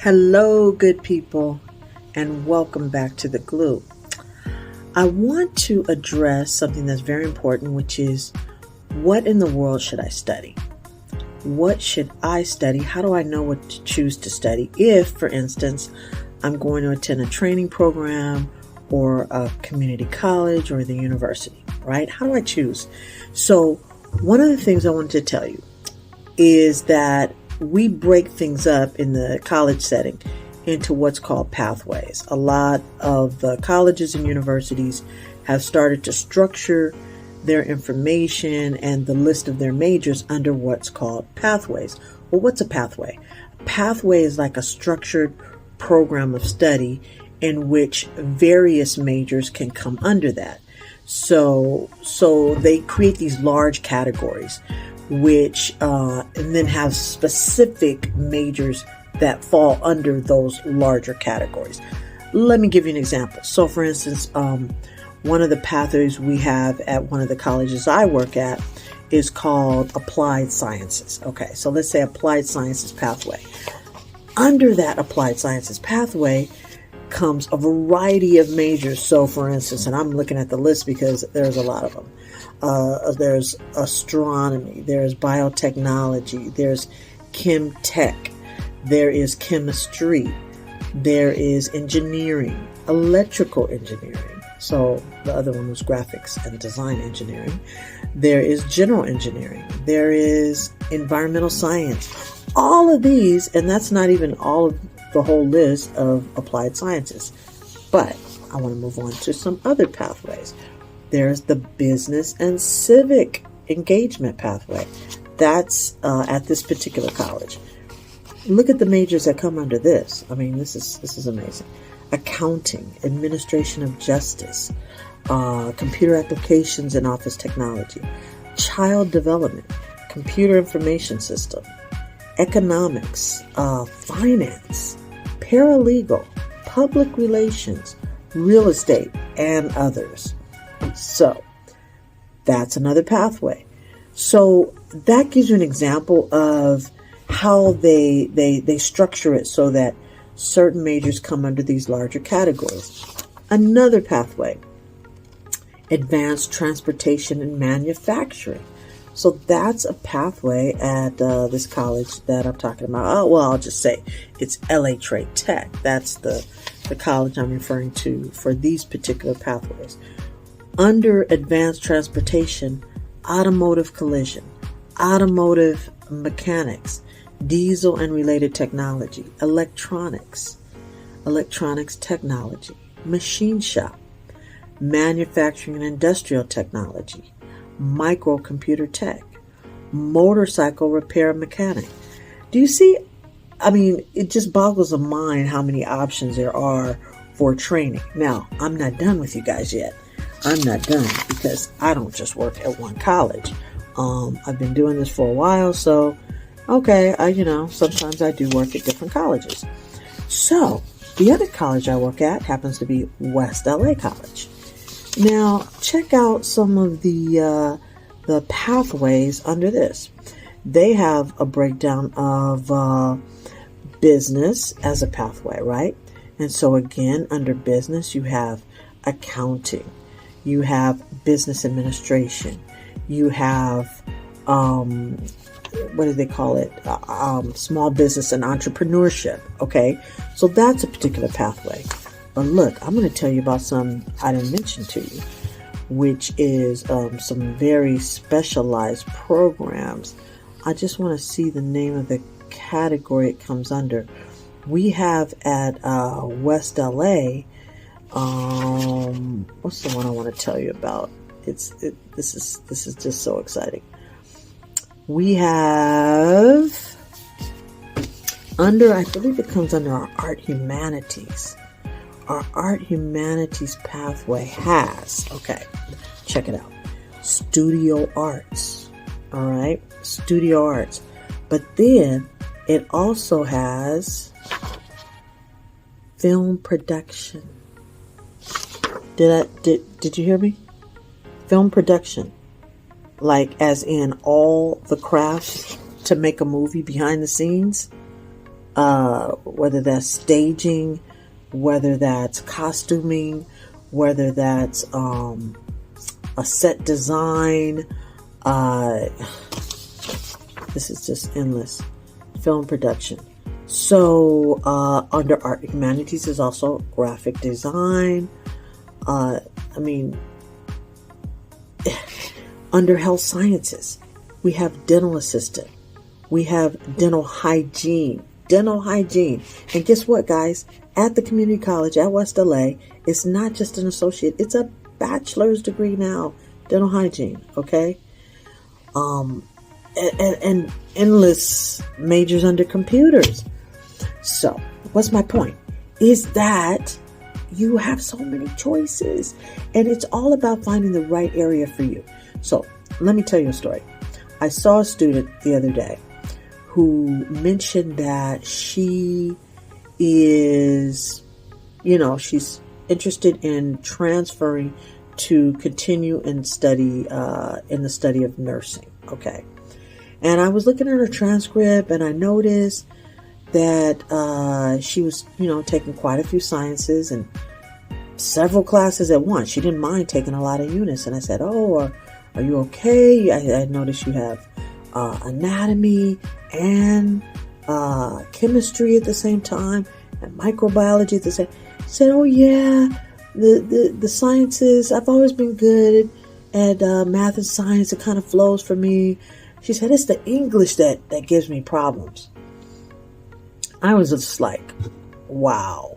Hello, good people, and welcome back to The Glue. I want to address something that's very important, which is what in the world should I study? What should I study? How do I know what to choose to study? If, for instance, I'm going to attend a training program or a community college or the university, right? How do I choose? So one of the things I wanted to tell you is that we break things up in the college setting into what's called pathways. A lot of the colleges and universities have started to structure their information and the list of their majors under what's called pathways. Well, what's a pathway? A pathway is like a structured program of study in which various majors can come under that. So they create these large categories which and then have specific majors that fall under those larger categories. Let me give you an example. So for instance, one of the pathways we have at one of the colleges I work at is called Applied Sciences. Okay, so let's say Applied Sciences pathway. Under that Applied Sciences pathway comes a variety of majors. So for instance, and I'm looking at the list because there's a lot of them. There's astronomy, there's biotechnology, there's chem tech, there is chemistry, there is engineering, electrical engineering. So the other one was graphics and design engineering. There is general engineering, there is environmental science. All of these, and that's not even all of the whole list of applied sciences. But I want to move on to some other pathways. There's the business and civic engagement pathway. That's at this particular college. Look at the majors that come under this. I mean, this is amazing. Accounting, administration of justice, computer applications and office technology, child development, computer information system, economics, finance, paralegal, public relations, real estate, and others. So that's another pathway. So that gives you an example of how they structure it so that certain majors come under these larger categories. Another pathway, advanced transportation and manufacturing. So that's a pathway at this college that I'm talking about. Oh, well, I'll just say it's LA Trade Tech. That's the college I'm referring to for these particular pathways. Under advanced transportation, automotive collision, automotive mechanics, diesel and related technology, electronics technology, machine shop, manufacturing and industrial technology, microcomputer tech, motorcycle repair mechanic. Do you see? I mean, it just boggles the mind how many options there are for training. Now, I'm not done with you guys yet. I'm not done because I don't just work at one college. I've been doing this for a while, so okay, sometimes I do work at different colleges. So the other college I work at happens to be West LA College. Now check out some of the pathways under this. They have a breakdown of business as a pathway, right? And so again, under business, you have accounting. You have business administration. You have, what do they call it? Small business and entrepreneurship. Okay. So that's a particular pathway. But look, I'm going to tell you about some I didn't mention to you, which is some very specialized programs. I just want to see the name of the category it comes under. We have at West LA, what's the one I want to tell you about? This is just so exciting. We have under, I believe it comes under our art humanities. Our art humanities pathway has, okay, check it out. Studio arts. All right. Studio arts. But then it also has film production. Did you hear me? Film production. Like as in all the crafts to make a movie behind the scenes. whether that's staging, whether that's costuming, whether that's a set design. This is just endless. Film production. So under art and humanities is also graphic design. Under health sciences, we have dental assistant. We have dental hygiene. And guess what, guys? At the community college at West LA, it's not just an associate, it's a bachelor's degree now, dental hygiene, okay? And endless majors under computers. So, what's my point? Is that you have so many choices, and it's all about finding the right area for you. So, let me tell you a story. I saw a student the other day who mentioned that she is, she's interested in transferring to continue and study in the study of nursing. Okay. And I was looking at her transcript and I noticed that she was, taking quite a few sciences and several classes at once. She didn't mind taking a lot of units. And I said, "Oh, are you okay? I noticed you have anatomy and chemistry at the same time and microbiology at the same." She said, "Oh yeah, the sciences. I've always been good at math and science. It kind of flows for me." She said, "It's the English that gives me problems." I was just like, wow,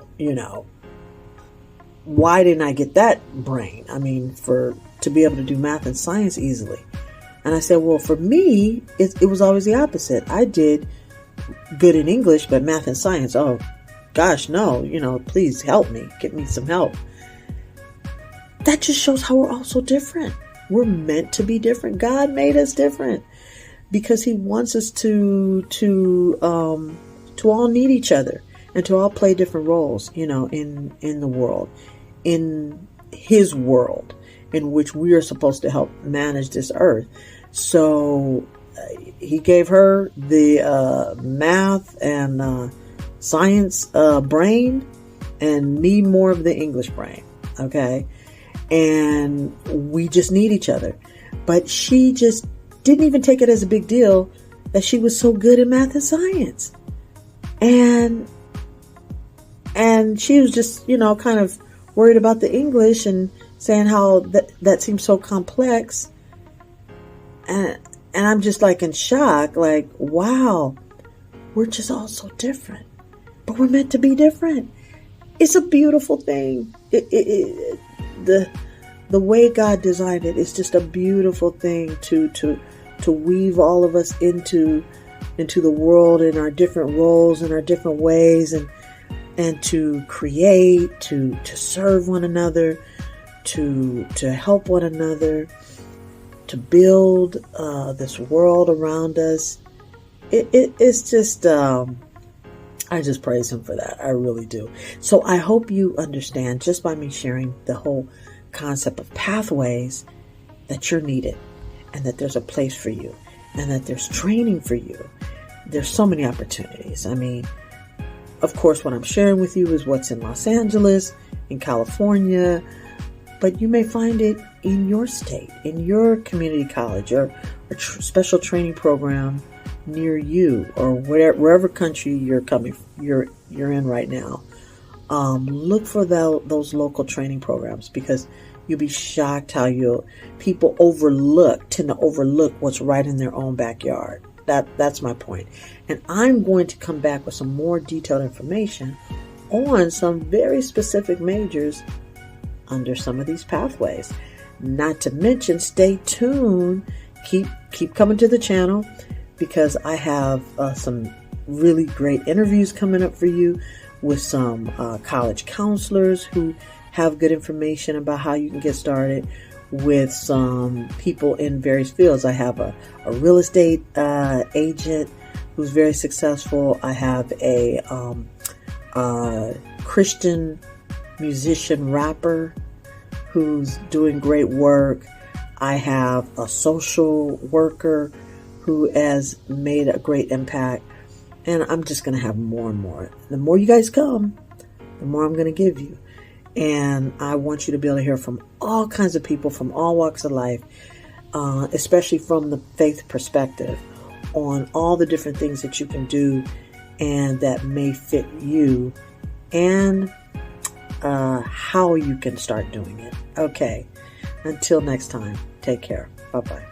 why didn't I get that brain? To be able to do math and science easily. And I said, well, for me, it was always the opposite. I did good in English, but math and science, oh gosh, no, please help me, get me some help. That just shows how we're all so different. We're meant to be different. God made us different because he wants us to all need each other and to all play different roles, in the world, in his world, in which we are supposed to help manage this earth. So he gave her the math and science brain, and me more of the English brain. Okay. And we just need each other. But she just didn't even take it as a big deal that she was so good in math and science. And she was just, kind of worried about the English and saying how that seems so complex. And I'm just like in shock, like, wow, we're just all so different, but we're meant to be different. It's a beautiful thing. The way God designed it is just a beautiful thing to weave all of us into the world in our different roles and our different ways, and to create, to serve one another, to help one another, to build this world around us. It's just I just praise him for that. I really do. So I hope you understand, just by me sharing the whole concept of pathways, that you're needed and that there's a place for you and that there's training for you. There's so many opportunities. Of course, what I'm sharing with you is what's in Los Angeles, in California, but you may find it in your state, in your community college, or a special training program near you, or wherever country you're in right now. Look for those local training programs, because you'll be shocked how people tend to overlook what's right in their own backyard. That's my point. And I'm going to come back with some more detailed information on some very specific majors under some of these pathways. Not to mention, stay tuned. Keep coming to the channel, because I have some really great interviews coming up for you with some college counselors who have good information about how you can get started, with some people in various fields. I have a real estate agent who's very successful. I have a Christian musician rapper who's doing great work. I have a social worker who has made a great impact. And I'm just going to have more and more. The more you guys come, the more I'm going to give you. And I want you to be able to hear from all kinds of people from all walks of life, especially from the faith perspective, on all the different things that you can do and that may fit you, and how you can start doing it. Okay. Until next time, take care. Bye-bye.